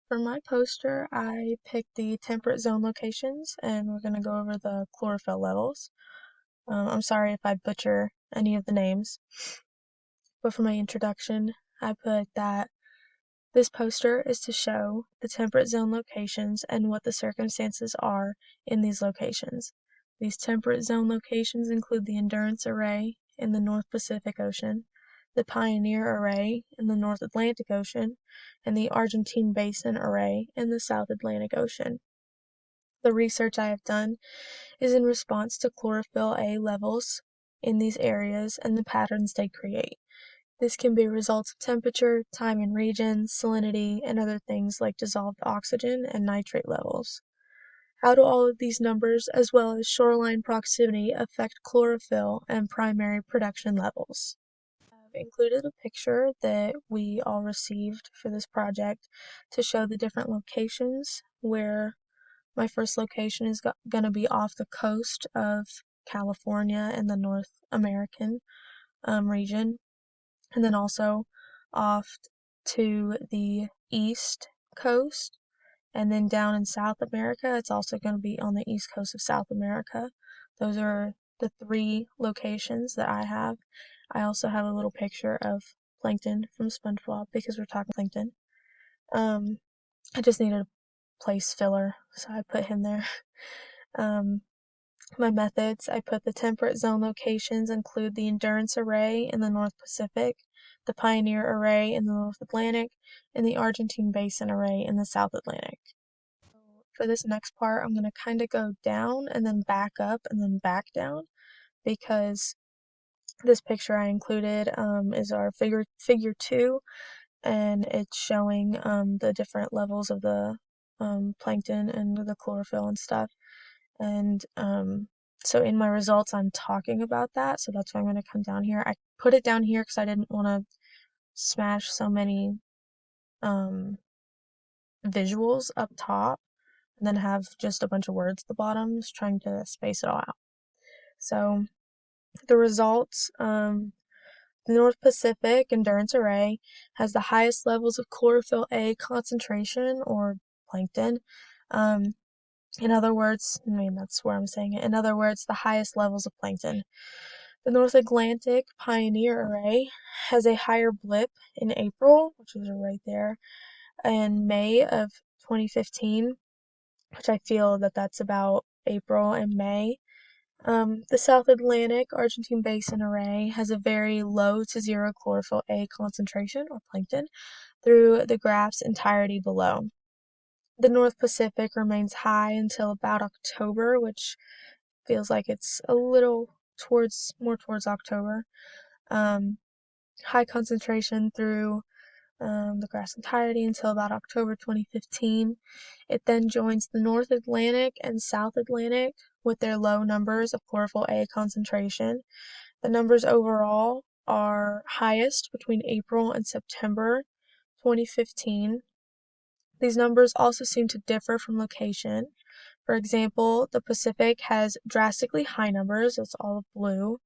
For my poster, I picked the temperate zone locations and we're going to go over the chlorophyll levels. I'm sorry if I butcher any of the names, but for my introduction, I put that this poster is to show the temperate zone locations and what the circumstances are in these locations. These temperate zone locations include the Endurance Array in the North Pacific Ocean, the Pioneer Array in the North Atlantic Ocean, and the Argentine Basin Array in the South Atlantic Ocean. The research I have done is in response to chlorophyll A levels in these areas and the patterns they create. This can be results of temperature, time in region, salinity, and other things like dissolved oxygen and nitrate levels. How do all of these numbers, as well as shoreline proximity, affect chlorophyll and primary production levels? I've included a picture that we all received for this project to show the different locations where my first location is going to be off the coast of California and the North American region, and then also off to the east coast, and then down in South America, it's also going to be on the east coast of South America. Those are the three locations that I have. I also have a little picture of Plankton from SpongeBob because we're talking Plankton. I just needed a place filler, so I put him there. Um, my methods, I put the temperate zone locations include the Endurance Array in the North Pacific, the Pioneer Array in the North Atlantic, and the Argentine Basin Array in the South Atlantic. For this next part, I'm going to kind of go down and then back up and then back down because this picture I included is our figure 2, and it's showing the different levels of the plankton and the chlorophyll and stuff. And so in my results, I'm talking about that. So that's why I'm going to come down here. I put it down here because I didn't want to smash so many visuals up top and then have just a bunch of words at the bottom, just trying to space it all out. So the results, the North Pacific Endurance Array has the highest levels of chlorophyll A concentration or plankton. In other words, that's where I'm saying it. In other words, the highest levels of plankton. The North Atlantic Pioneer Array has a higher blip in April, which is right there, and May of 2015, which I feel that that's about April and May. The South Atlantic Argentine Basin Array has a very low to zero chlorophyll A concentration, or plankton, through the graph's entirety below. The North Pacific remains high until about October, which feels like it's a little more towards October. High concentration through the graph's entirety until about October 2015. It then joins the North Atlantic and South Atlantic with their low numbers of chlorophyll A concentration. The numbers overall are highest between April and September 2015. These numbers also seem to differ from location. For example, the Pacific has drastically high numbers, it's all blue.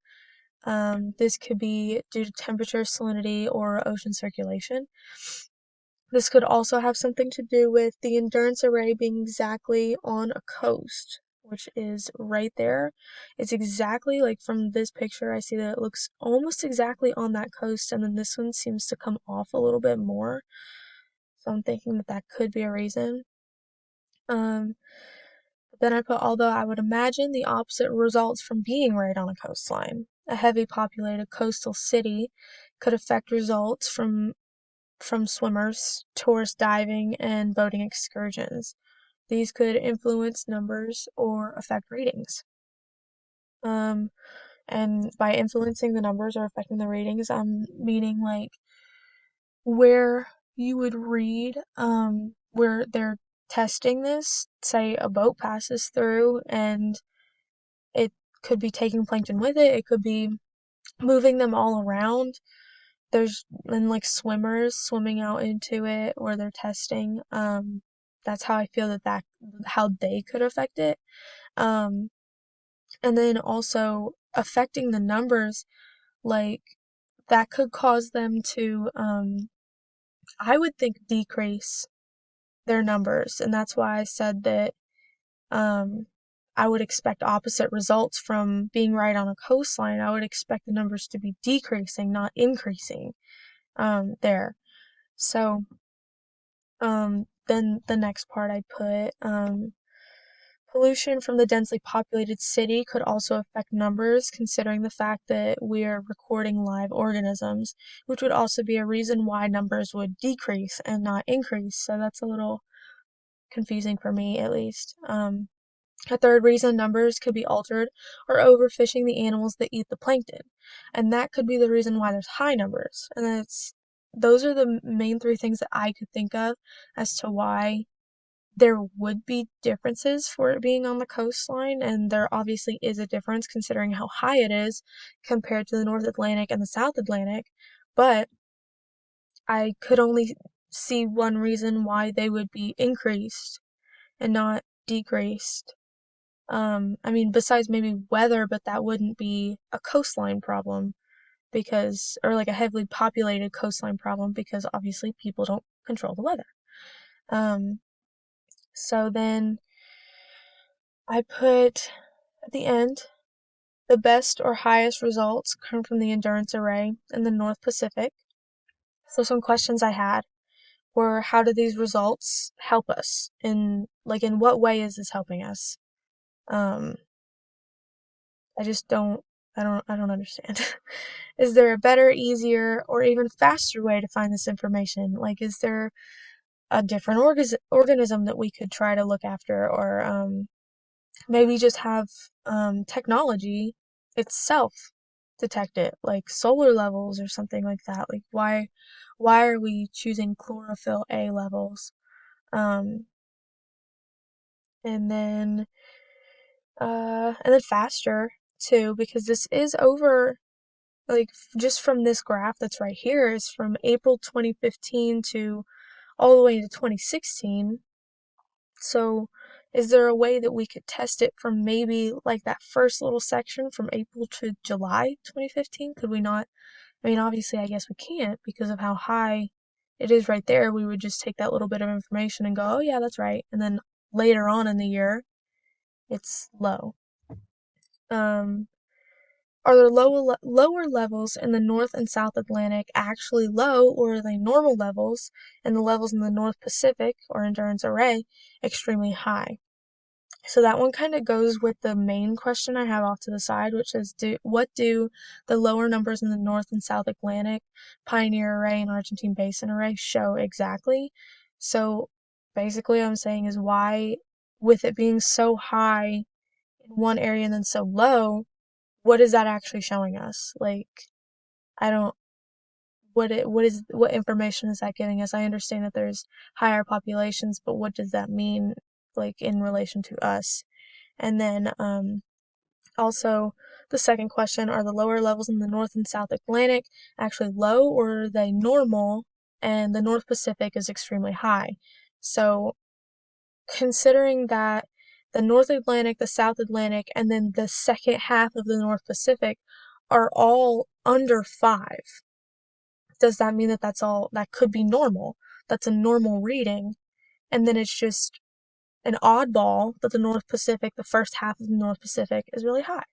This could be due to temperature, salinity, or ocean circulation. This could also have something to do with the Endurance Array being exactly on a coast, which is right there. It's exactly like from this picture, I see that it looks almost exactly on that coast, and then this one seems to come off a little bit more. So I'm thinking that that could be a reason. But then I put, although I would imagine the opposite results from being right on a coastline. A heavy populated coastal city could affect results from swimmers, tourist diving, and boating excursions. These could influence numbers or affect readings. And by influencing the numbers or affecting the ratings, I'm meaning like where you would read where they're testing this, say a boat passes through and it could be taking plankton with it, it could be moving them all around. There's and like swimmers swimming out into it or they're testing. That's how I feel that how they could affect it. Um, and then also affecting the numbers, like that could cause them to I would think decrease their numbers, and that's why I said that um, I would expect opposite results from being right on a coastline. I would expect the numbers to be decreasing, not increasing there. So then the next part I put pollution from the densely populated city could also affect numbers, considering the fact that we are recording live organisms, which would also be a reason why numbers would decrease and not increase. So that's a little confusing for me, at least. A third reason numbers could be altered are overfishing the animals that eat the plankton, and that could be the reason why there's high numbers. And those are the main three things that I could think of as to why there would be differences for it being on the coastline, and there obviously is a difference considering how high it is compared to the North Atlantic and the South Atlantic, but I could only see one reason why they would be increased and not decreased. I mean, besides maybe weather, but that wouldn't be a coastline problem because, or like a heavily populated coastline problem because obviously people don't control the weather. Um, so then I put at the end, the best or highest results come from the endurance array in the North Pacific. So some questions I had were how do these results help us? In what way is this helping us? Um, I just don't understand. Is there a better, easier, or even faster way to find this information? Like, is there a different organism that we could try to look after, or maybe just have technology itself detect it, like solar levels or something like that? Like, why are we choosing chlorophyll A levels? Um, and then faster too, because this is over like just from this graph that's right here is from April 2015 to all the way to 2016. So is there a way that we could test it from maybe like that first little section from April to July 2015? Could we not? I mean, obviously, I guess we can't because of how high it is right there. We would just take that little bit of information and go, oh, yeah, that's right. And then later on in the year, it's low. Um, Are there lower levels in the North and South Atlantic actually low, or are they normal levels, and the levels in the North Pacific, or Endurance Array, extremely high? So that one kind of goes with the main question I have off to the side, which is what do the lower numbers in the North and South Atlantic, Pioneer Array and Argentine Basin Array show exactly? So basically what I'm saying is why, with it being so high in one area and then so low, what is that actually showing us? Like, I don't, what information is that giving us? I understand that there's higher populations, but what does that mean, like, in relation to us? And then, also, the second question, are the lower levels in the North and South Atlantic actually low, or are they normal? And the North Pacific is extremely high. So, considering that the North Atlantic, the South Atlantic, and then the second half of the North Pacific are all under 5, does that mean that that could be normal? That's a normal reading. And then it's just an oddball that the North Pacific, the first half of the North Pacific, is really high.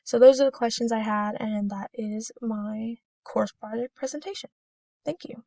So those are the questions I had, and that is my course project presentation. Thank you.